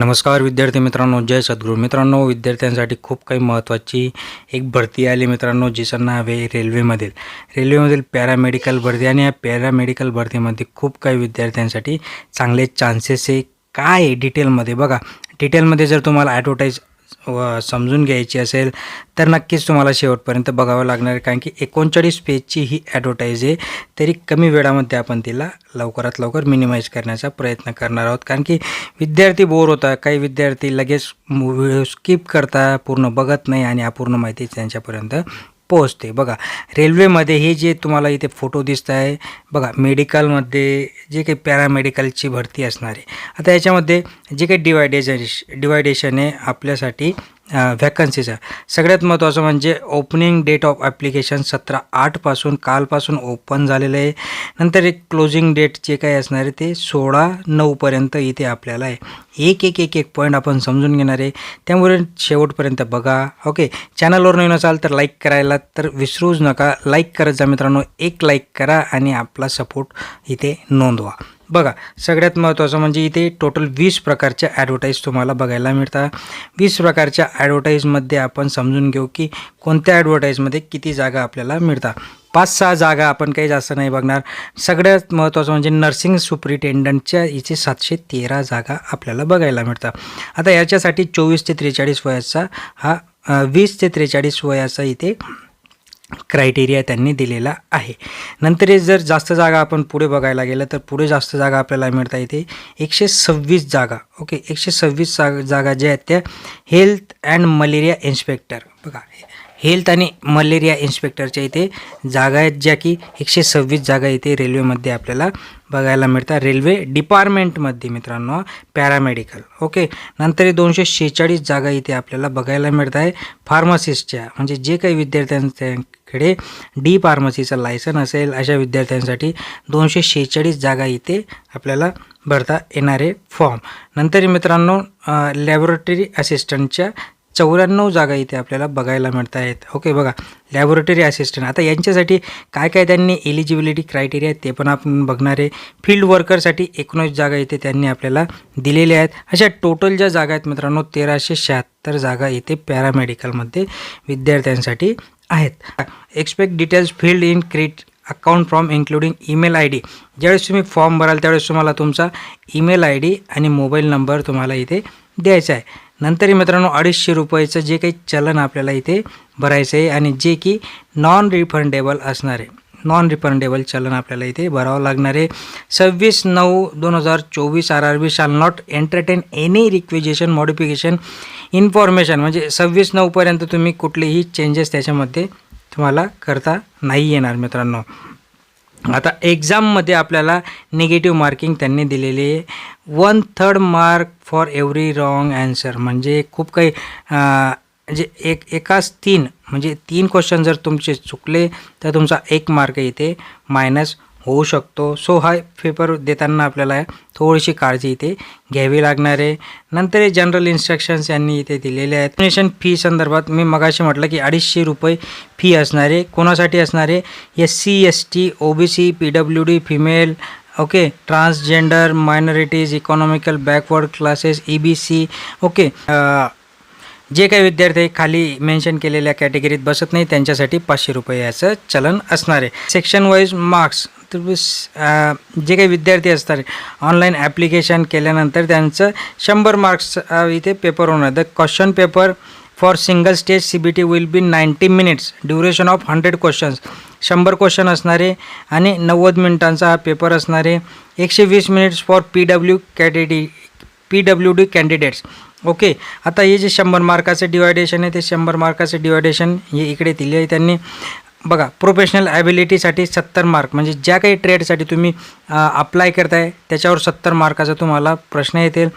नमस्कार विद्यार्थी मित्रांनो, जय सद्गुरू मित्रांनो. विद्यार्थ्यांसाठी खूप काही महत्त्वाची एक भरती आली मित्रांनो, जिचं नाव आहे रेल्वेमधील पॅरामेडिकल भरती. आणि या पॅरामेडिकल भरतीमध्ये खूप काही विद्यार्थ्यांसाठी चांगले चान्सेस आहे. काय आहे डिटेलमध्ये बघा. डिटेलमध्ये जर तुम्हाला ॲडव्हर्टाईज समजून घ्यायची असेल तर नक्कीच तुम्हाला शेवटपर्यंत बघावं लागणार आहे, कारण की 39 पेजची ही ॲडव्हर्टाईज आहे. तरी कमी वेळामध्ये आपण तिला लवकरात लवकर मिनिमाइज करण्याचा प्रयत्न करणार आहोत, कारण की विद्यार्थी बोर होता. काही विद्यार्थी लगेच व्हिडिओ स्किप करता, पूर्ण बघत नाही आणि अपूर्ण माहिती त्यांच्यापर्यंत पोहोचते. बघा, रेल्वेमध्ये हे जे तुम्हाला इथे फोटो दिसत आहे बघा, मेडिकलमध्ये जे काही पॅरामेडिकलची भरती असणार आहे. आता याच्यामध्ये जे काही डिवायडेशन आहे आपल्यासाठी व्हॅकन्सीचा, सगळ्यात महत्त्वाचं म्हणजे ओपनिंग डेट ऑफ ॲप्लिकेशन 17/8 कालपासून ओपन झालेलं आहे. नंतर एक क्लोजिंग डेट जे काही असणार आहे ते 16/9 इथे आपल्याला आहे. एक पॉईंट आपण समजून घेणार आहे, त्यामुळे शेवटपर्यंत बघा. ओके, चॅनलवर नवीन असाल तर लाईक करायला तर विसरूच नका. लाईक करत जा मित्रांनो, एक लाईक करा आणि आपला सपोर्ट इथे नोंदवा. बघा, सगळ्यात महत्त्वाचं म्हणजे इथे टोटल 20 प्रकारच्या ॲडव्हर्टाईज तुम्हाला बघायला मिळतात. 20 प्रकारच्या ॲडव्हर्टाईजमध्ये आपण समजून घेऊ की कोणत्या ॲडव्हर्टाईजमध्ये किती जागा आपल्याला मिळतात. 5-6 जागा आपण काही जास्त नाही बघणार. सगळ्यात महत्त्वाचं म्हणजे नर्सिंग सुपरिटेंडंटच्या इथे 713 जागा आपल्याला बघायला मिळतात. आता याच्यासाठी 24 ते 43 वयाचा हा 20 ते 43 वयाचा इथे क्रायटेरिया त्यांनी दिलेला आहे. नंतर जर जास्त जागा आपण पुढे बघायला गेलं तर पुढे जास्त जागा आपल्याला मिळता इथे 126 जागा. ओके, 126 जागा ज्या आहेत त्या हेल्थ अँड मलेरिया इन्स्पेक्टर. बघा, हेल्थ आणि मलेरिया इन्स्पेक्टरच्या इथे जागा आहेत, ज्या की 126 जागा इथे रेल्वेमध्ये आपल्याला बघायला मिळतात. रेल्वे डिपार्टमेंटमध्ये मित्रांनो पॅरामेडिकल. ओके, नंतर 246 जागा इथे आपल्याला बघायला मिळत आहे फार्मासिस्टच्या, म्हणजे जे काही विद्यार्थ्यांकडे डी फार्मसीचं लायसन असेल अशा विद्यार्थ्यांसाठी 246 जागा इथे आपल्याला भरता येणारे फॉर्म. नंतर मित्रांनो लॅबोरेटरी असिस्टंटच्या 94 जागा इथे आपल्याला बघायला मिळत आहेत. ओके, बघा, लॅबोरेटरी असिस्टंट. आता यांच्यासाठी काय काय त्यांनी एलिजिबिलिटी क्रायटेरिया ते पण आपण बघणार आहे. फील्ड वर्करसाठी 19 जागा इथे त्यांनी आपल्याला दिलेल्या आहेत. अशा टोटल ज्या जागा आहेत मित्रांनो 1376 जागा इथे पॅरामेडिकलमध्ये विद्यार्थ्यांसाठी आहेत. Expect details field in create account from including email I D. ज्यावेळेस तुम्ही फॉर्म भराल त्यावेळेस तुम्हाला तुमचा ईमेल आय डी आणि मोबाईल नंबर तुम्हाला इथे द्यायचा आहे. नंतर मित्रांनो 250 रुपयाचं जे काही चलन आपल्याला इथे भरायचं आहे आणि जे की नॉन रिफंडेबल असणार आहे. नॉन रिफंडेबल चलन आपल्याला इथे भरावं लागणार आहे. 26/9/2024 RRB शाल not entertain any requisition modification information. म्हणजे 26/9 तुम्ही कुठलेही चेंजेस त्याच्यामध्ये तुम्हाला करता नाही येणार मित्रांनो. आता एक्झाममध्ये आपल्याला निगेटिव्ह मार्किंग त्यांनी दिलेली आहे. 1/3 mark for every wrong answer. म्हणजे खूप काही म्हणजे एकाच 3 म्हणजे 3 क्वेश्चन जर तुमचे चुकले तर तुमचा 1 मार्क इथे मायनस होऊ शकतो. सो हा पेपर देताना आपल्याला थोडीशी काळजी इथे घ्यावी लागणार आहे. नंतर जनरल इन्स्ट्रक्शन्स यांनी इथे दिलेले आहेत. डोनेशन फी संदर्भात मी मगाशी म्हटलं की 250 रुपये फी असणार आहे. कोणासाठी असणार आहे? SC ST OBC PWD female, okay, transgender, minorities, economical backward classes EBC. Okay, जे काही विद्यार्थी खाली मेन्शन केलेल्या कॅटेगरीत बसत नाही त्यांच्यासाठी 500 रुपये याचं चलन असणार आहे. Section wise marks. तर जे काही विद्यार्थी असतात ऑनलाईन ॲप्लिकेशन केल्यानंतर त्यांचं 100 मार्क्स इथे पेपर होणार. The question paper for single stage CBT will be 90 minutes, duration of 100 questions. 100 question असणारे आणि 90 मिनिटांचा हा पेपर असणार आहे. 120 minutes for PWD candidates. Okay, आता हे जे 100 मार्काचं डिवायडेशन आहे ते 100 मार्काचं डिवायडेशन हे इकडे दिले आहे त्यांनी. बघा, प्रोफेशनल ॲबिलिटीसाठी 70 मार्क, म्हणजे ज्या काही ट्रेडसाठी तुम्ही अप्लाय करताय त्याच्यावर 70 मार्काचा तुम्हाला प्रश्न येतील.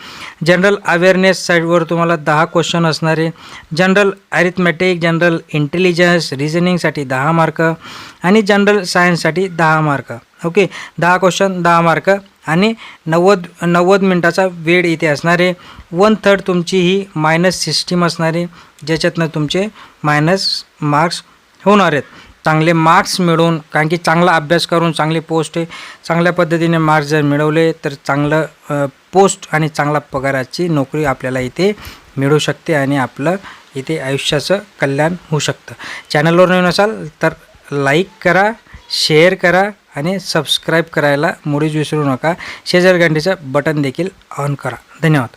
जनरल अवेअरनेस साईडवर तुम्हाला 10 क्वेश्चन असणार आहे. जनरल ॲरिथमॅटिक, जनरल इंटेलिजन्स, रिझनिंगसाठी 10 मार्क आणि जनरल सायन्ससाठी 10 मार्क. ओके, 10 क्वेश्चन 10 मार्क आणि 90 मिनटाचा वेळ इथे असणार आहे. 1/3 तुमची ही मायनस सिस्टीम असणार आहे, ज्याच्यातनं तुमचे मायनस मार्क्स होणार आहेत. चांगले मार्क्स मिळवून, कारण की चांगला अभ्यास करून चांगली पोस्ट आहे, चांगल्या पद्धतीने मार्क्स जर मिळवले तर चांगलं पोस्ट आणि चांगला पगाराची नोकरी आपल्याला इथे मिळू शकते आणि आपलं इथे आयुष्याचं कल्याण होऊ शकतं. चॅनलवर नवीन असाल तर लाईक करा, शेअर करा आणि सबस्क्राईब करायला मुळीच विसरू नका. शेजारी घंटेचं बटन देखील ऑन करा. धन्यवाद.